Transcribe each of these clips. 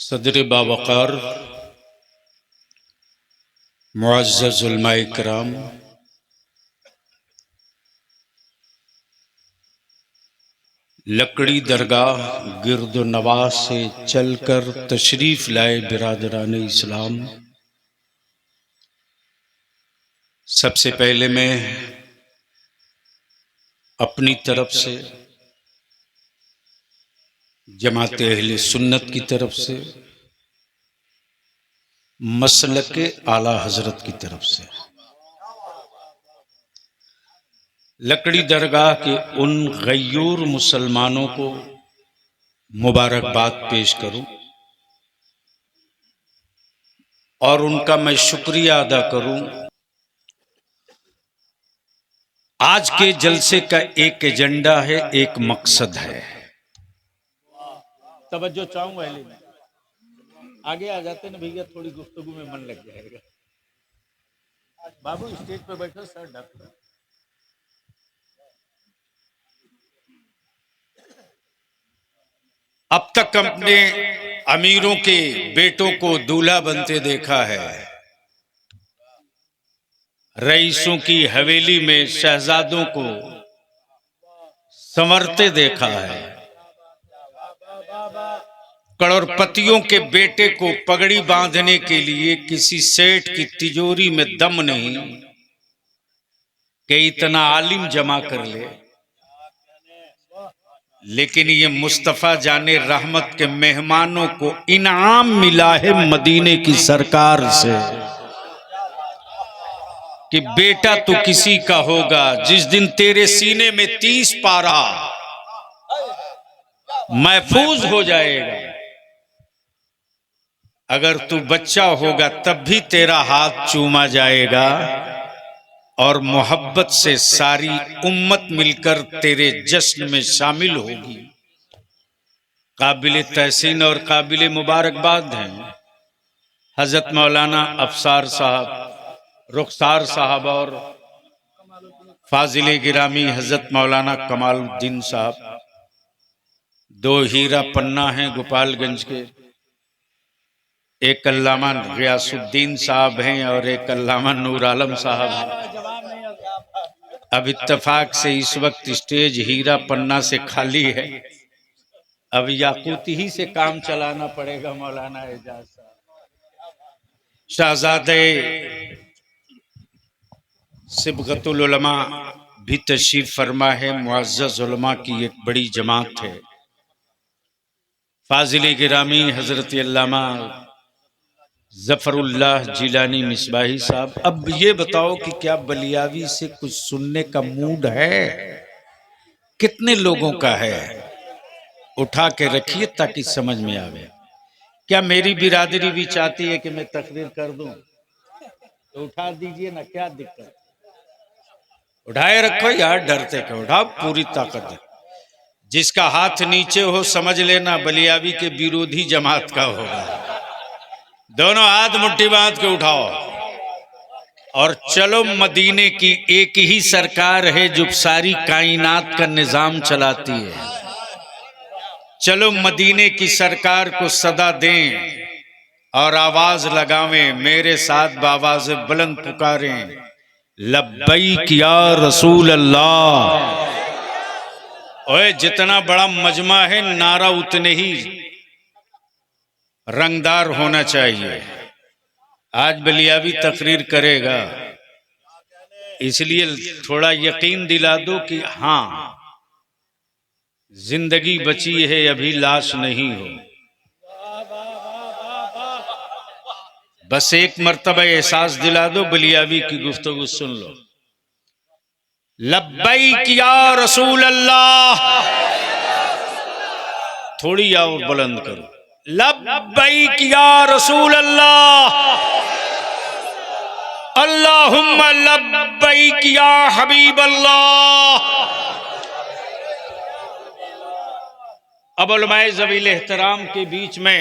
सदर बावकार मुअज़्ज़ज़ उलमाए किराम, लकड़ी दरगाह गिरदो नवाज से चलकर तशरीफ लाए बिरादरान इस्लाम। सबसे पहले मैं अपनी तरफ से, जमात अहले सुन्नत की तरफ से, मसलके आला हजरत की तरफ से लकड़ी दरगाह के उन गयूर मुसलमानों को मुबारकबाद पेश करूं और उनका मैं शुक्रिया अदा करूं। आज के जलसे का एक एजेंडा है, एक मकसद है। तवज्जो चाहूंगा, आगे आ जाते ना भैया, थोड़ी गुफ्तगू में मन लग जाएगा। बाबू स्टेज पे बैठो, सर ढक। अब तक अपने अमीरों के बेटों को दूल्हा बनते देखा है, रईसों की हवेली में शहजादों को संवरते देखा है, करोड़पतियों के बेटे को पगड़ी बांधने के लिए किसी सेठ की तिजोरी में दम नहीं कि इतना आलिम जमा कर ले। लेकिन ये मुस्तफा जाने रहमत के मेहमानों को इनाम मिला है मदीने की सरकार से कि बेटा तो किसी का होगा जिस दिन तेरे सीने में 30 पारा महफूज हो जाएगा। अगर तू बच्चा होगा तब भी तेरा हाथ चूमा जाएगा और मोहब्बत से सारी उम्मत मिलकर तेरे जश्न में शामिल होगी। काबिल तहसीन और काबिल मुबारकबाद हैं हजरत मौलाना अफसार साहब, रुखसार साहब और फाजिल गिरामी हजरत मौलाना कमालुद्दीन साहब। दो हीरा पन्ना हैं गोपालगंज के, एक अल्लामा गियासुद्दीन साहब हैं और एक अल्लामा नूर आलम साहब हैं। अब इत्तेफाक से इस वक्त स्टेज हीरा पन्ना से खाली है, अब याकूती ही से काम चलाना पड़ेगा। मौलाना एजाज साहब शहजादे सिबगतुल उलमा भी तशरीफ फरमा है। मुअज़्ज़ज़ उलमा की एक बड़ी जमात है। फाजिल गिरामी हजरत अल्लामा ज़फ़रुल्लाह जिलानी मिसबाही साहब। अब ये बताओ कि क्या बलियावी से कुछ सुनने का मूड है? कितने लोगों का है? उठा के रखिए ताकि समझ में आवे। क्या मेरी बिरादरी भी चाहती है कि मैं तकरीर कर दूं? तो उठा दीजिए ना, क्या दिक्कत? उठाए रखो यार, डरते क्यों? उठाओ, पूरी ताकत है। जिसका हाथ नीचे हो समझ लेना बलियावी के विरोधी जमात का होगा। दोनों हाथ मुट्ठी बांध के उठाओ और चलो। मदीने की एक ही सरकार है जो सारी कायनात का निजाम चलाती है। चलो मदीने की सरकार को सदा दें और आवाज लगावें, मेरे साथ बावाज बुलंद पुकारें, लब्बैक या रसूल अल्लाह। ओए, जितना बड़ा मजमा है नारा उतने ही रंगदार होना चाहिए। आज बलियावी तकरीर करेगा, इसलिए थोड़ा यकीन दिला दो कि हाँ जिंदगी बची है, अभी लाश नहीं हो। बस एक मर्तबा एहसास दिला दो, बलियावी की गुफ्तगू सुन लो। लब्बैक या रसूल अल्लाह। थोड़ी और बुलंद करो, लब्बैक या रसूल अल्लाह। अल्लाहुम्मा लब्बैक या हबीब अल्लाह। अब उलमाए ज़वील एहतराम के बीच में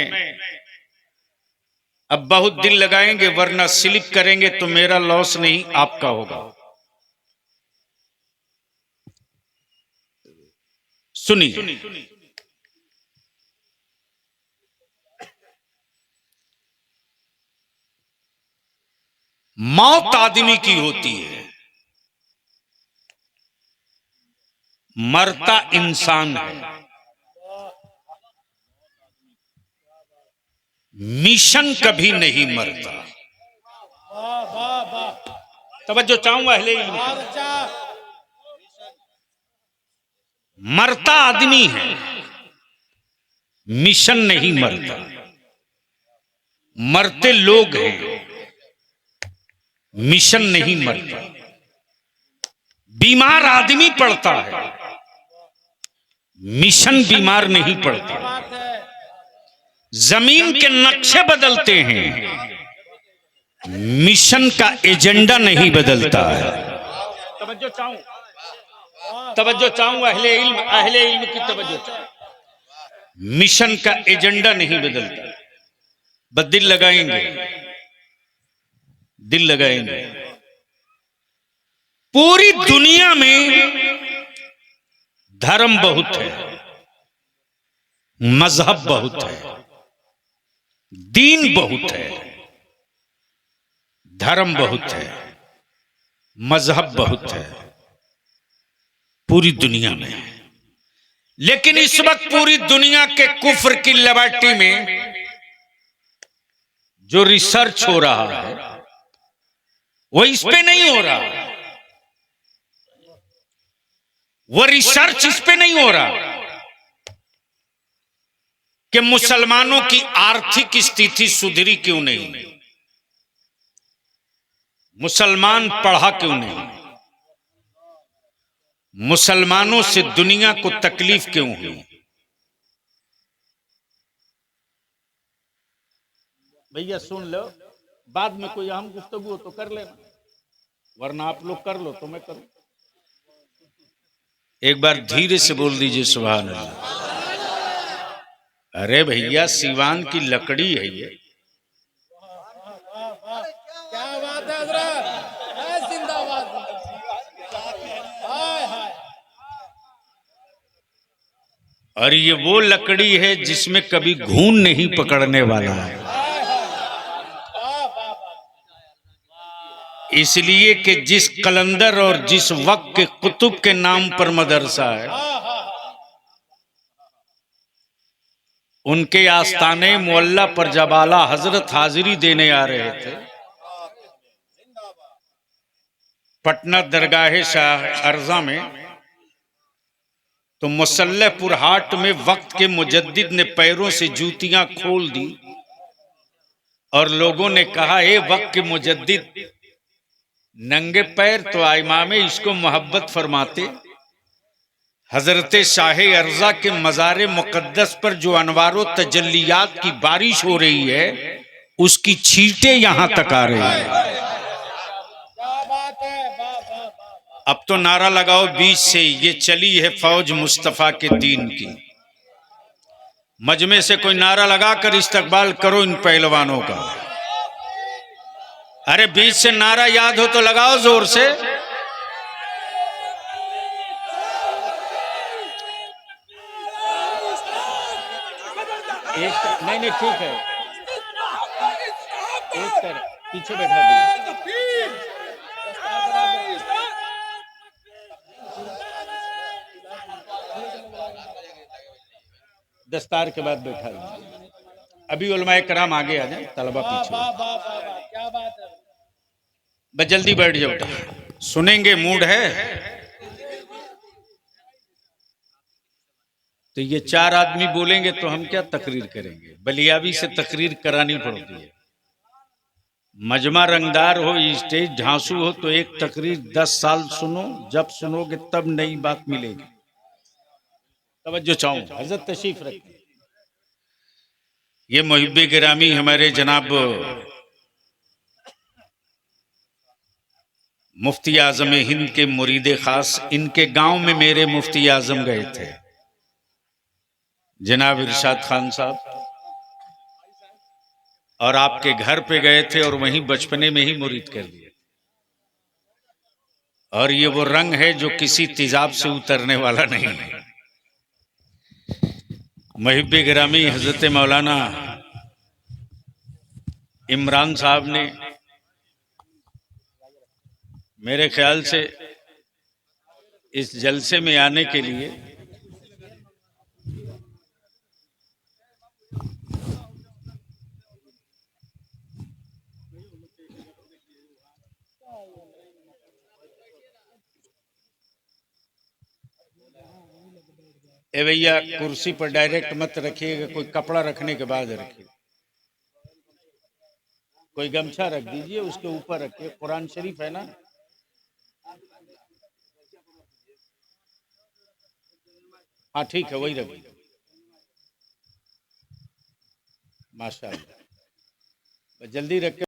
अब बहुत दिल लगाएंगे, वरना स्लिप करेंगे तो मेरा लॉस नहीं, आपका होगा। सुनिए, मौत आदमी की होती है, मरता इंसान है। मिशन कभी नहीं मरता। तवज्जो चाहूंगा अहले इल्म की। मरता आदमी है, मिशन नहीं मरता। मरते लोग हैं, मिशन नहीं मरता। बीमार आदमी पड़ता है, मिशन बीमार नहीं पड़ता। जमीन के नक्शे बदलते हैं, मिशन का एजेंडा नहीं बदलता है। तवज्जो चाहूं अहले इल्म की तवज्जो चाहूं। मिशन का एजेंडा नहीं बदलता। बस दिल लगाएंगे, दिल लगाएंगे। पूरी दुनिया में धर्म बहुत है, मजहब बहुत है, दीन बहुत है, धर्म बहुत है, मजहब बहुत है पूरी दुनिया में। लेकिन इस वक्त पूरी दुनिया के कुफ्र की लेबोरेटरी में जो रिसर्च हो रहा है वो इस पे नहीं हो रहा। वो रिसर्च इस पे नहीं हो रहा कि मुसलमानों की आर्थिक स्थिति सुधरी क्यों नहीं, मुसलमान पढ़ा क्यों नहीं, मुसलमानों से दुनिया को तकलीफ क्यों हुई। भैया सुन लो, बाद में कोई अहम गुफ्तगू हो तो कर लेना, वरना आप लोग कर लो तो मैं करूं। एक बार धीरे से बोल दीजिए सुभान अल्लाह। अरे भैया सीवान की लकड़ी है ये। क्या बात है हजरत, जिंदाबाद। और ये वो लकड़ी है जिसमें कभी घून नहीं पकड़ने वाला है, इसलिए कि जिस कलंदर और जिस वक्त के कुतुब के नाम पर मदरसा है, उनके आस्थाने मुअल्ला पर जब आला हजरत हाजिरी देने आ रहे थे, पटना दरगाह शाह अर्जा में, तो मुसल्लहपुर हाट में वक्त के मुजद्दिद ने पैरों से जूतियां खोल दी और लोगों ने कहा, ए वक्त के मुजद्दिद नंगे पैर तो इमाम इसको मोहब्बत फरमाते। हजरत शाह अर्जा के मज़ार मुकद्दस पर जो अनवारो तजल्लियात की बारिश हो रही है, उसकी छींटे यहां तक आ रही है। अब तो नारा लगाओ बीच से, ये चली है फौज मुस्तफा के दीन की। मजमे से कोई नारा लगाकर इस्तकबाल करो इन पहलवानों का। अरे बीच से नारा याद हो तो लगाओ जोर से। नहीं ठीक है, एक कर पीछे बैठा दीजिए। दस्तार के बाद बैठा दीजिए। अभी उलमाए कराम आगे आ जाए, तलबा पीछे। क्या बात है, बस जल्दी बैठ जाओ, सुनेंगे, मूड है। तो ये चार आदमी बोलेंगे तो हम क्या तकरीर करेंगे, बलियावी से तकरीर करानी पड़ती है। मजमा रंगदार हो, स्टेज झांसू हो तो एक तकरीर 10 साल सुनो, जब सुनोगे तब नई बात मिलेगी। तवज्जो चाहूं, हजरत तशरीफ रखें। ये मुहिब्बे गिरामी हमारे जनाब मुफ्ती आजम हिंद के मुरीदे खास, इनके गांव में मेरे मुफ्ती आजम गए थे जनाब इरशाद खान साहब, और आपके घर पे गए थे और वहीं बचपने में ही मुरीद कर दिए। और ये वो रंग है जो किसी तेजाब से उतरने वाला नहीं है। मुहिब्बे गिरामी हजरत मौलाना इमरान साहब ने मेरे ख्याल से इस जलसे में आने के लिए ए भैया कुर्सी पर डायरेक्ट मत रखिएगा, कोई कपड़ा रखने के बाद रखिए, कोई गमछा रख दीजिए उसके ऊपर रखिए, कुरान शरीफ है ना। हाँ ठीक है, वही रखिए। माशाल्लाह, जल्दी रख के